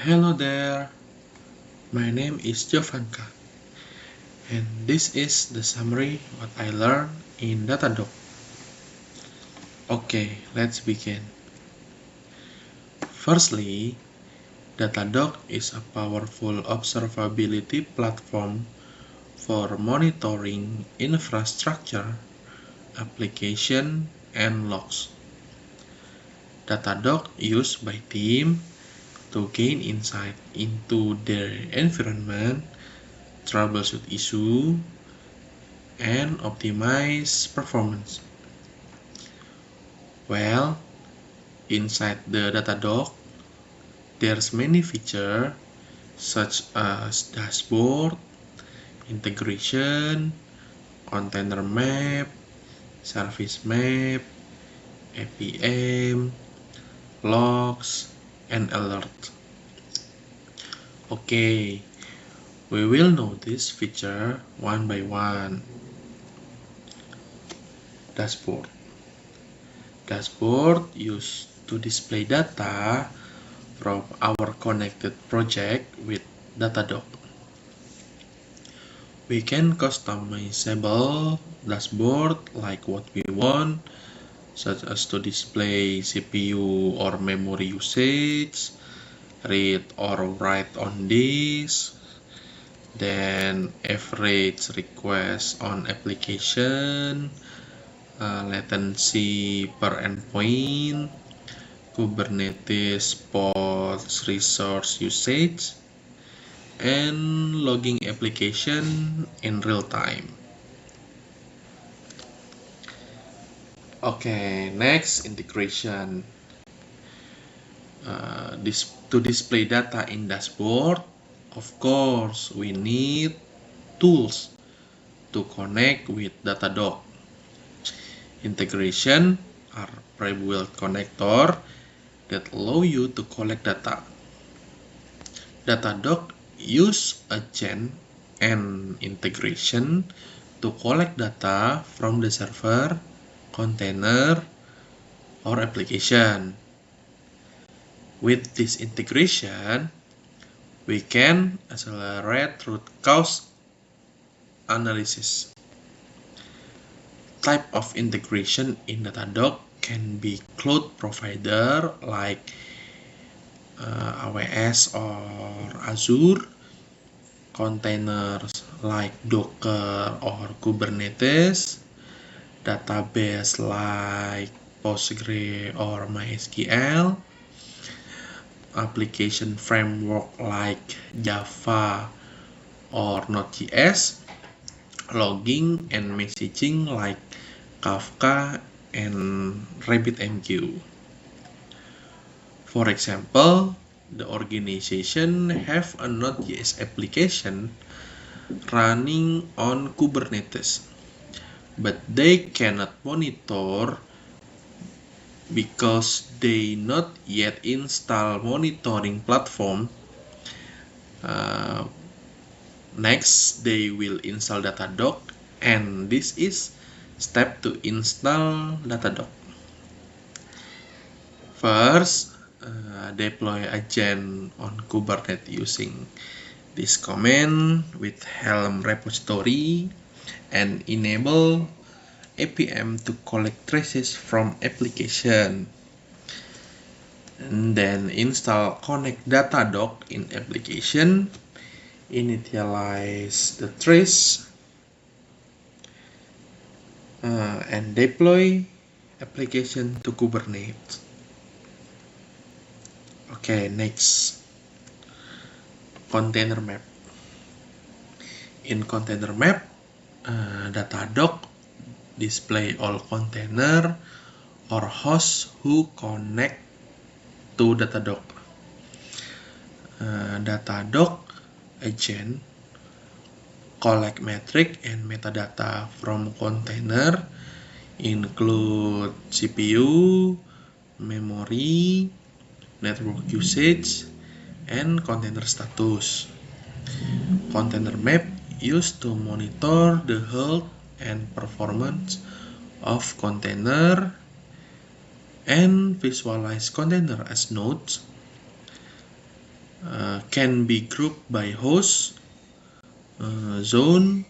Hello there, my name is Jovanka, and this is the summary what I learned in Datadog. Okay, let's begin. Firstly, Datadog is a powerful observability platform for monitoring infrastructure, application, and logs. Datadog used by team to gain insight into their environment, troubleshoot issue, and optimize performance. Well, inside the Datadog, there's many features such as dashboard, integration, container map, service map, APM, logs, and alert. Okay, we will notice feature one by one. Dashboard. Dashboard used to display data from our connected project with Datadog. We can customizable dashboard like what we want, such as to display CPU or memory usage, read or write on disk, then average request on application, latency per endpoint, Kubernetes pods resource usage, and logging application in real time. Okay, next, integration. To display data in dashboard, of course, we need tools to connect with Datadog. Integration are pre-built connector that allow you to collect data. Datadog use agent and integration to collect data from the server, container, or application. With this integration, we can accelerate root cause analysis. Type of integration in Datadog can be cloud provider like AWS or Azure, containers like Docker or Kubernetes, database like Postgre or MySQL, application framework like Java or Node.js, logging and messaging like Kafka and RabbitMQ. For example, the organization have a Node.js application running on Kubernetes, but they cannot monitor because they not yet install monitoring platform. Next, they will install Datadog, and this is step to install Datadog. First, deploy agent on Kubernetes using this command with Helm repository and enable APM to collect traces from application. And then install connect Datadog in application, initialize the trace, and deploy application to Kubernetes. Okay, next, container map. In container map, Datadog display all container or hosts who connect to Datadog. Datadog agent collect metric and metadata from container, include CPU, memory, network usage, and container status. Container map used to monitor the health and performance of container and visualize container as nodes. can be grouped by host, zone,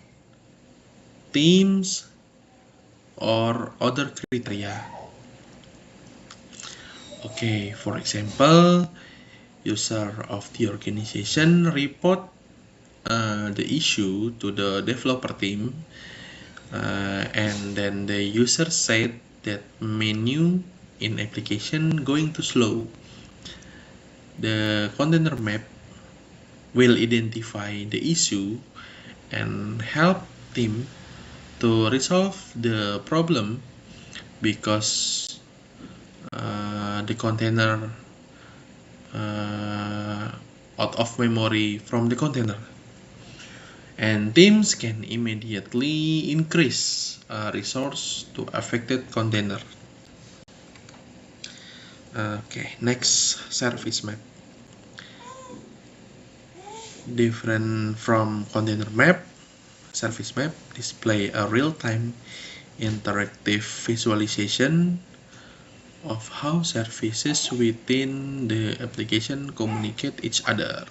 teams, or other criteria. Okay, for example, user of the organization report the issue to the developer team, and then the user said that menu in application going too slow. The container map will identify the issue and help team to resolve the problem because the container out of memory from the container, and teams can immediately increase resource to affected container. Okay, next, service map. Different from container map, service map display a real-time interactive visualization of how services within the application communicate each other.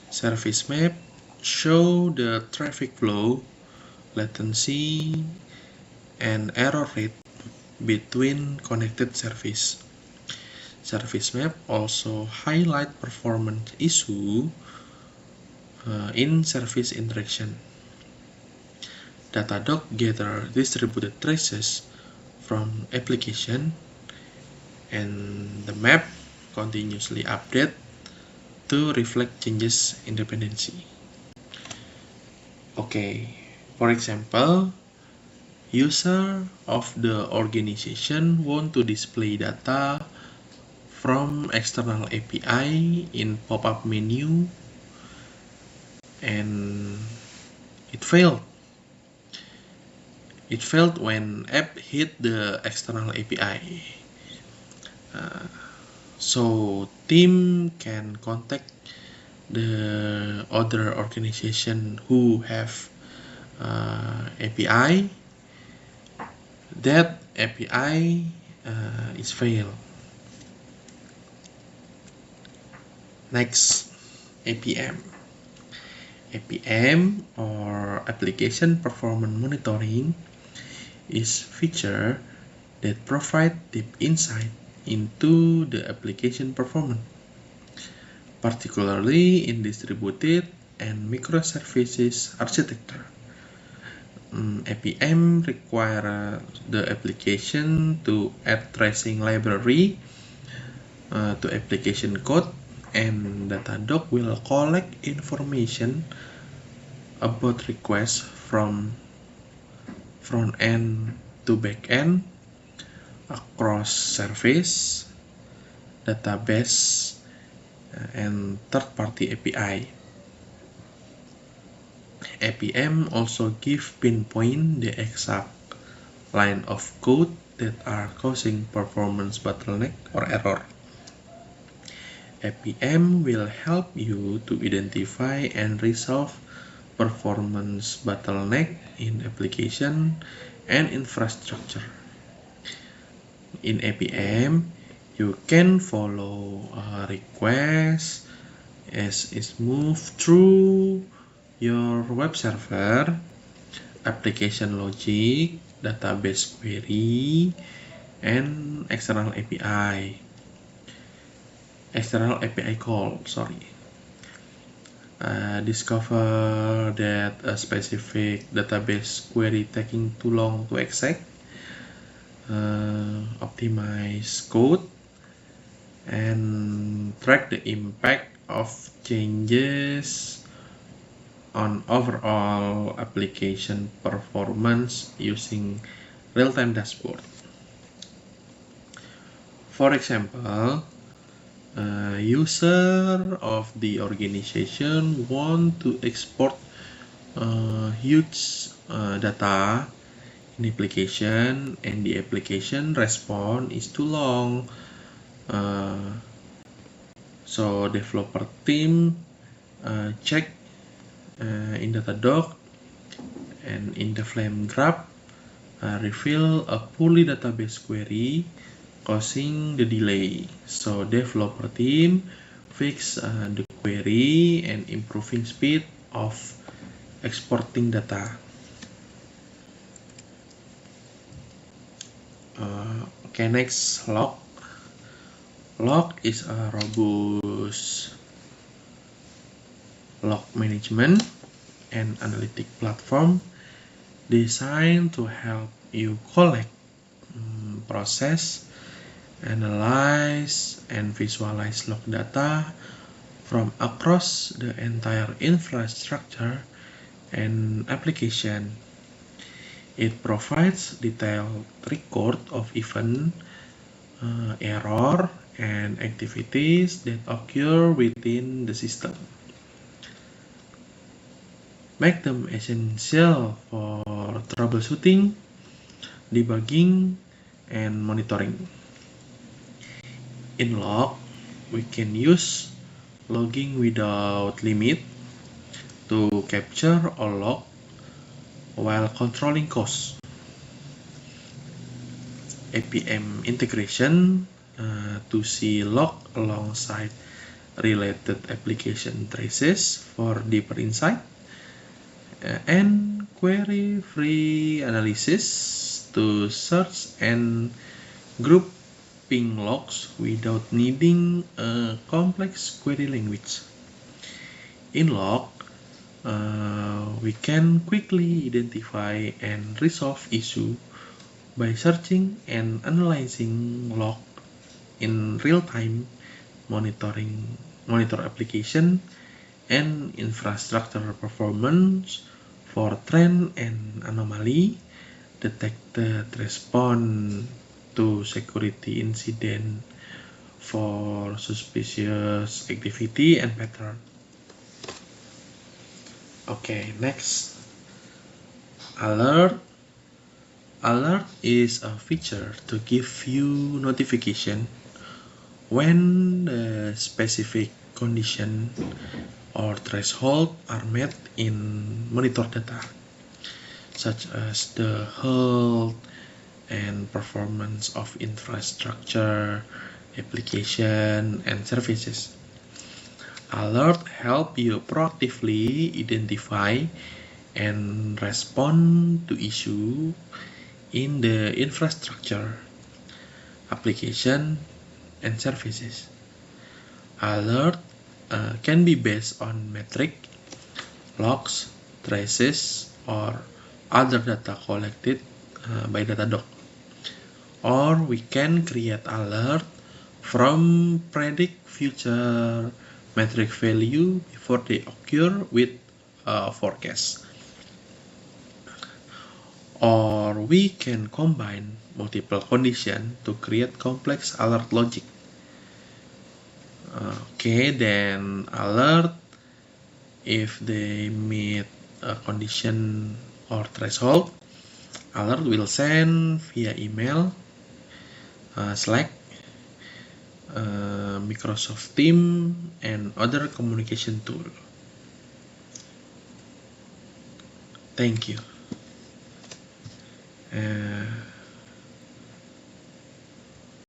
Service map show the traffic flow, latency, and error rate between connected service. Service map also highlight performance issue in service interaction. Datadog gather distributed traces from application, and the map continuously update to reflect changes in dependency. Okay, for example, user of the organization want to display data from external API in pop-up menu, and it failed. It failed when app hit the external API. So team can contact the other organization who have API. That API is failed. Next, APM. APM, or Application Performance Monitoring, is feature that provide deep insight into the application performance, particularly in distributed and microservices architecture. APM require the application to add tracing library to application code, and Datadog will collect information about requests from front end to back end across service, database, and third-party API. APM also give pinpoint the exact line of code that are causing performance bottleneck or error. APM will help you to identify and resolve performance bottleneck in application and infrastructure. In APM, you can follow a request as it moves through your web server, application logic, database query, and external API call. Discover that a specific database query taking too long to execute, optimize code, and track the impact of changes on overall application performance using real-time dashboard. For example, user of the organization want to export huge data in application, and the application response is too long. So developer team check in Datadog and in the Flame Graph reveal a poorly database query causing the delay. So developer team fix the query and improving speed of exporting data. Okay, next, Log. Log is a robust log management and analytic platform designed to help you collect, process, analyze, and visualize log data from across the entire infrastructure and application. It provides detailed record of event, error, and activities that occur within the system. Make them essential for troubleshooting, debugging, and monitoring. In Log, we can use logging without limit to capture all log while controlling costs. APM integration to see log alongside related application traces for deeper insight, and query-free analysis to search and grouping logs without needing a complex query language. In Log, we can quickly identify and resolve issues by searching and analyzing log in real time, monitor application and infrastructure performance for trend and anomaly, detected respond to security incident for suspicious activity and pattern. Okay, next, Alert. Alert is a feature to give you notification when the specific condition or threshold are met in monitor data, such as the health and performance of infrastructure, application, and services. Alert help you proactively identify and respond to issues in the infrastructure, application, and services. Alert can be based on metric, logs, traces, or other data collected by Datadog. Or we can create alert from predict future metric value before they occur with forecast. Or we can combine multiple conditions to create complex alert logic. Okay, then alert if they meet a condition or threshold, alert will send via email, Slack, Microsoft Teams, and other communication tool. Thank you.